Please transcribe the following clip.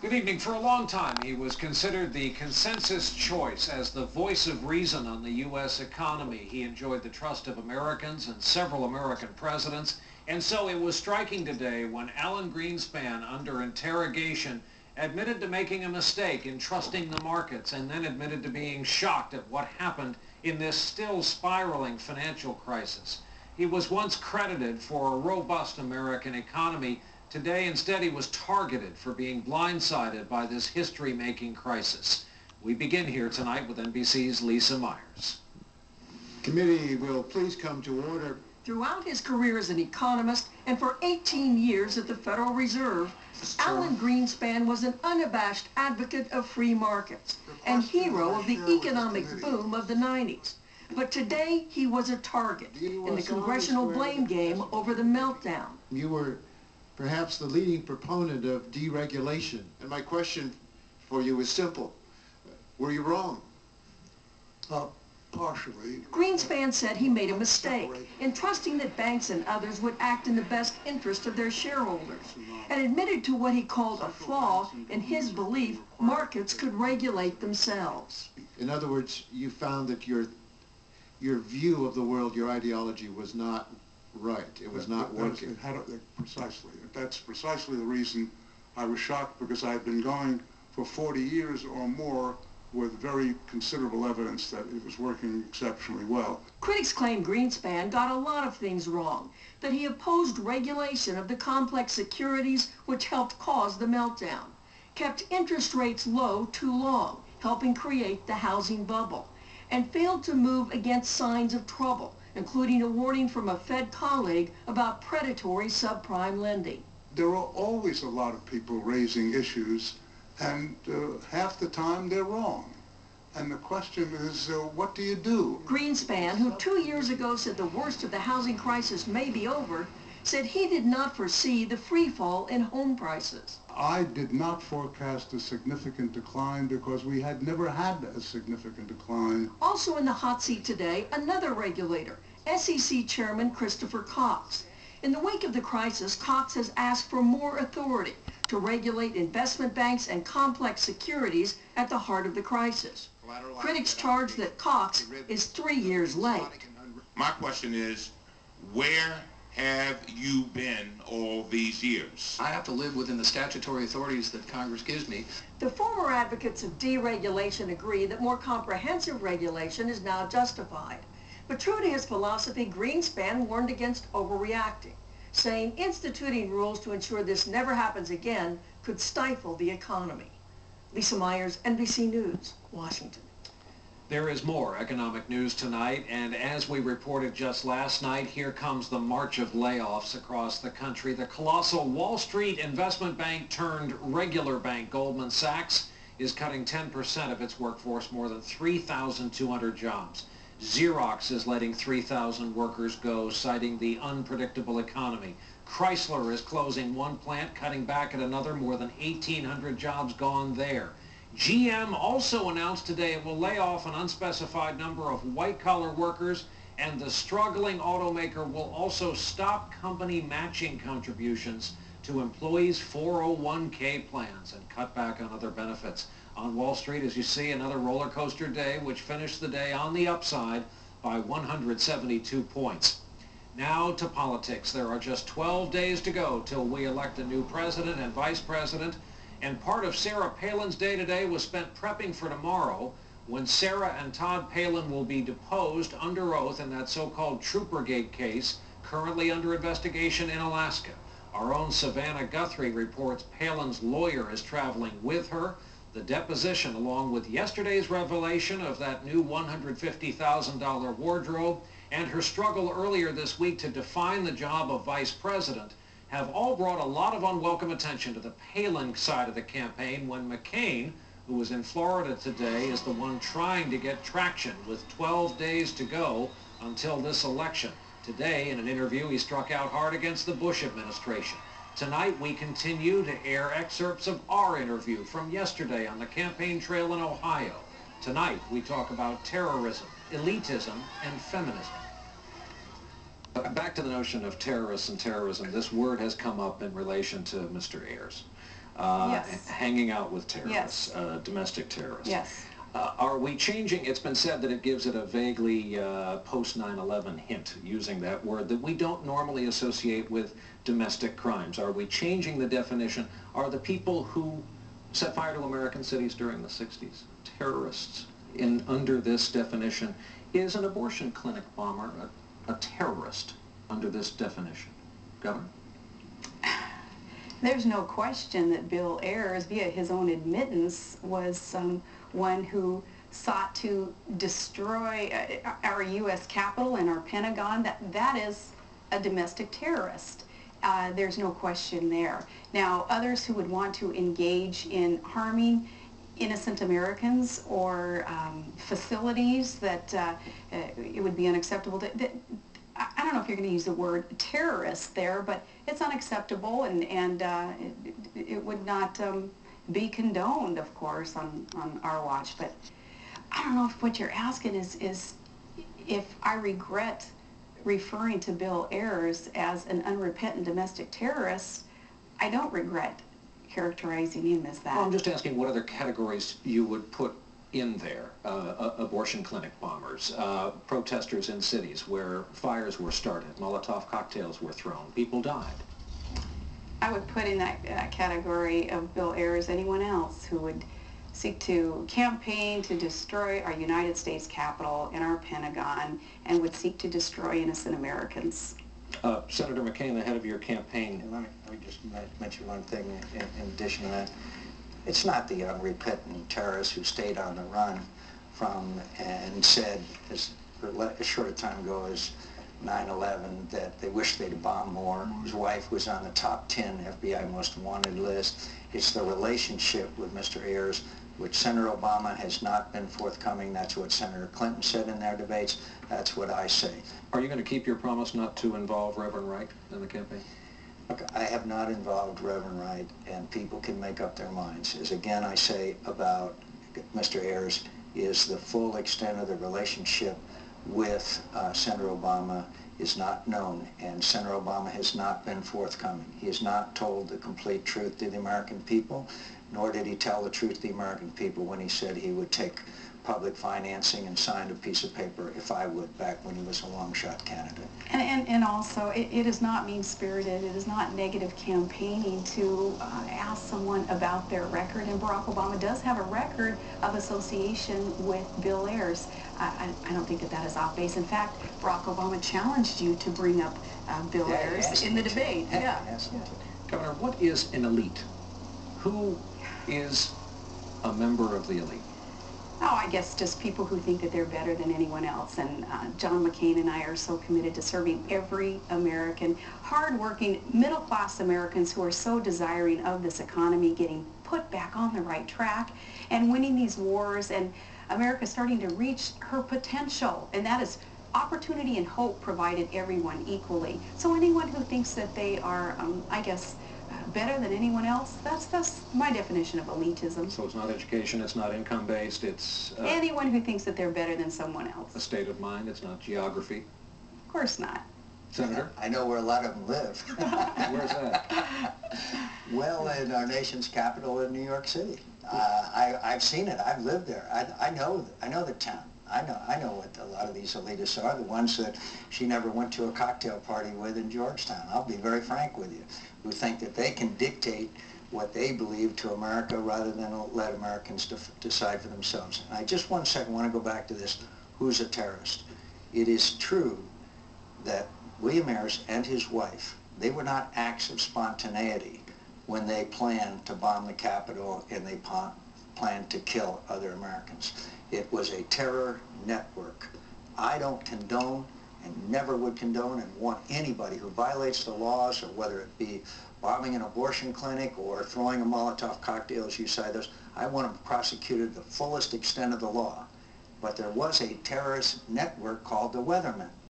Good evening. For a long time, he was considered the consensus choice as the voice of reason on the U.S. economy. He enjoyed the trust of Americans and several American presidents. And so it was striking today when Alan Greenspan, under interrogation, admitted to making a mistake in trusting the markets and then admitted to being shocked at what happened in this still spiraling financial crisis. He was once credited for a robust American economy. Today, instead, he was targeted for being blindsided by this history-making crisis. We begin here tonight with NBC's Lisa Myers. Committee will please come to order. Throughout his career as an economist and for 18 years at the Federal Reserve, Alan Greenspan was an unabashed advocate of free markets and hero of the economic boom of the 90s. But today, he was a target in the congressional blame game over the meltdown. You were perhaps the leading proponent of deregulation. And my question for you is simple. Were you wrong? Partially. Greenspan said he made a mistake in trusting that banks and others would act in the best interest of their shareholders, and admitted to what he called a flaw in his belief markets could regulate themselves. In other words, you found that your view of the world, your ideology was not right. It was not working. Precisely. That's precisely the reason I was shocked, because I had been going for 40 years or more with very considerable evidence that it was working exceptionally well. Critics claim Greenspan got a lot of things wrong, that he opposed regulation of the complex securities which helped cause the meltdown, kept interest rates low too long, helping create the housing bubble, and failed to move against signs of trouble, including a warning from a Fed colleague about predatory subprime lending. There are always a lot of people raising issues, and half the time they're wrong. And the question is, what do you do? Greenspan, who 2 years ago said the worst of the housing crisis may be over, said he did not foresee the free fall in home prices. I did not forecast a significant decline because we had never had a significant decline. Also in the hot seat today, another regulator, SEC Chairman Christopher Cox. In the wake of the crisis, Cox has asked for more authority to regulate investment banks and complex securities at the heart of the crisis. Critics charge that Cox is 3 years late. My question is, where have you been all these years? I have to live within the statutory authorities that Congress gives me. The former advocates of deregulation agree that more comprehensive regulation is now justified. But true to his philosophy, Greenspan warned against overreacting, saying instituting rules to ensure this never happens again could stifle the economy. Lisa Myers, NBC News, Washington. There is more economic news tonight, and as we reported just last night, here comes the march of layoffs across the country. The colossal Wall Street investment bank turned regular bank Goldman Sachs is cutting 10% of its workforce, more than 3,200 jobs. Xerox is letting 3,000 workers go, citing the unpredictable economy. Chrysler is closing one plant, cutting back at another, more than 1,800 jobs gone there. GM also announced today it will lay off an unspecified number of white-collar workers, and the struggling automaker will also stop company matching contributions to employees' 401k plans and cut back on other benefits. On Wall Street, as you see, another roller coaster day, which finished the day on the upside by 172 points. Now to politics. There are just 12 days to go till we elect a new president and vice president. And part of Sarah Palin's day today was spent prepping for tomorrow, when Sarah and Todd Palin will be deposed under oath in that so-called Troopergate case currently under investigation in Alaska. Our own Savannah Guthrie reports Palin's lawyer is traveling with her. The deposition, along with yesterday's revelation of that new $150,000 wardrobe and her struggle earlier this week to define the job of vice president, have all brought a lot of unwelcome attention to the Palin side of the campaign, when McCain, who was in Florida today, is the one trying to get traction with 12 days to go until this election. Today, in an interview, he struck out hard against the Bush administration. Tonight, we continue to air excerpts of our interview from yesterday on the campaign trail in Ohio. Tonight, we talk about terrorism, elitism, and feminism. Back to the notion of terrorists and terrorism. This word has come up in relation to Mr. Ayers. Yes. hanging out with terrorists, Yes. domestic terrorists. Yes. Are we changing? It's been said that it gives it a vaguely post 9/11 hint, using that word that we don't normally associate with domestic crimes. Are we changing the definition? Are the people who set fire to American cities during the 60s terrorists under this definition? Is an abortion clinic bomber a terrorist under this definition? Governor? There's no question that Bill Ayers, via his own admittance, was one who sought to destroy our U.S. Capitol and our Pentagon. That is a domestic terrorist. There's no question there. Now, others who would want to engage in harming innocent Americans or facilities that it would be unacceptable to, I don't know if you're going to use the word terrorist there, but it's unacceptable, and it would not be condoned, of course, on our watch. But I don't know if what you're asking is if I regret referring to Bill Ayers as an unrepentant domestic terrorist. I don't regret characterizing him as that. Well, I'm just asking what other categories you would put in there. Abortion clinic bombers, protesters in cities where fires were started, Molotov cocktails were thrown, people died. I would put in that category of Bill Ayers anyone else who would seek to campaign to destroy our United States Capitol and our Pentagon and would seek to destroy innocent Americans. Senator McCain, the head of your campaign. Let me just mention one thing in addition to that. It's not the unrepentant terrorists who stayed on the run from and said as short a time ago as 9/11 that they wish they'd bombed more. His wife was on the top 10 FBI most wanted list. It's the relationship with Mr. Ayers, which Senator Obama has not been forthcoming. That's what Senator Clinton said in their debates. That's what I say. Are you going to keep your promise not to involve Reverend Wright in the campaign? Look, I have not involved Reverend Wright, and people can make up their minds. As again I say about Mr. Ayers is the full extent of the relationship with Senator Obama is not known, and Senator Obama has not been forthcoming. He has not told the complete truth to the American people, nor did he tell the truth to the American people when he said he would take public financing and signed a piece of paper if I would, back when he was a long shot candidate. And also, it is not mean-spirited, it is not negative campaigning to ask someone about their record, and Barack Obama does have a record of association with Bill Ayers. I don't think that is off base. In fact, Barack Obama challenged you to bring up Bill Ayers in the debate. Yeah. Yes. Governor, what is an elite? Who is a member of the elite? Oh, I guess just people who think that they're better than anyone else. And John McCain and I are so committed to serving every American, hardworking, middle-class Americans who are so desiring of this economy getting put back on the right track and winning these wars, and America starting to reach her potential. And that is opportunity and hope provided everyone equally. So anyone who thinks that they are, I guess, better than anyone else, that's my definition of elitism. So it's not education, it's not income-based, it's... anyone who thinks that they're better than someone else. a state of mind, it's not geography. Of course not. Senator? I know where a lot of them live. Where's that? Well, in our nation's capital in New York City. I've seen it. I've lived there. I know the town. I know what a lot of these elitists are, the ones that she never went to a cocktail party with in Georgetown. I'll be very frank with you, who think that they can dictate what they believe to America rather than let Americans decide for themselves. And I just 1 second want to go back to this, who's a terrorist? It is true that William Ayers and his wife, they were not acts of spontaneity when they planned to bomb the Capitol and they planned to kill other Americans. It was a terror network. I don't condone and never would condone and want anybody who violates the laws, or whether it be bombing an abortion clinic or throwing a Molotov cocktail, as you say, I want them prosecuted to the fullest extent of the law. But there was a terrorist network called the Weathermen.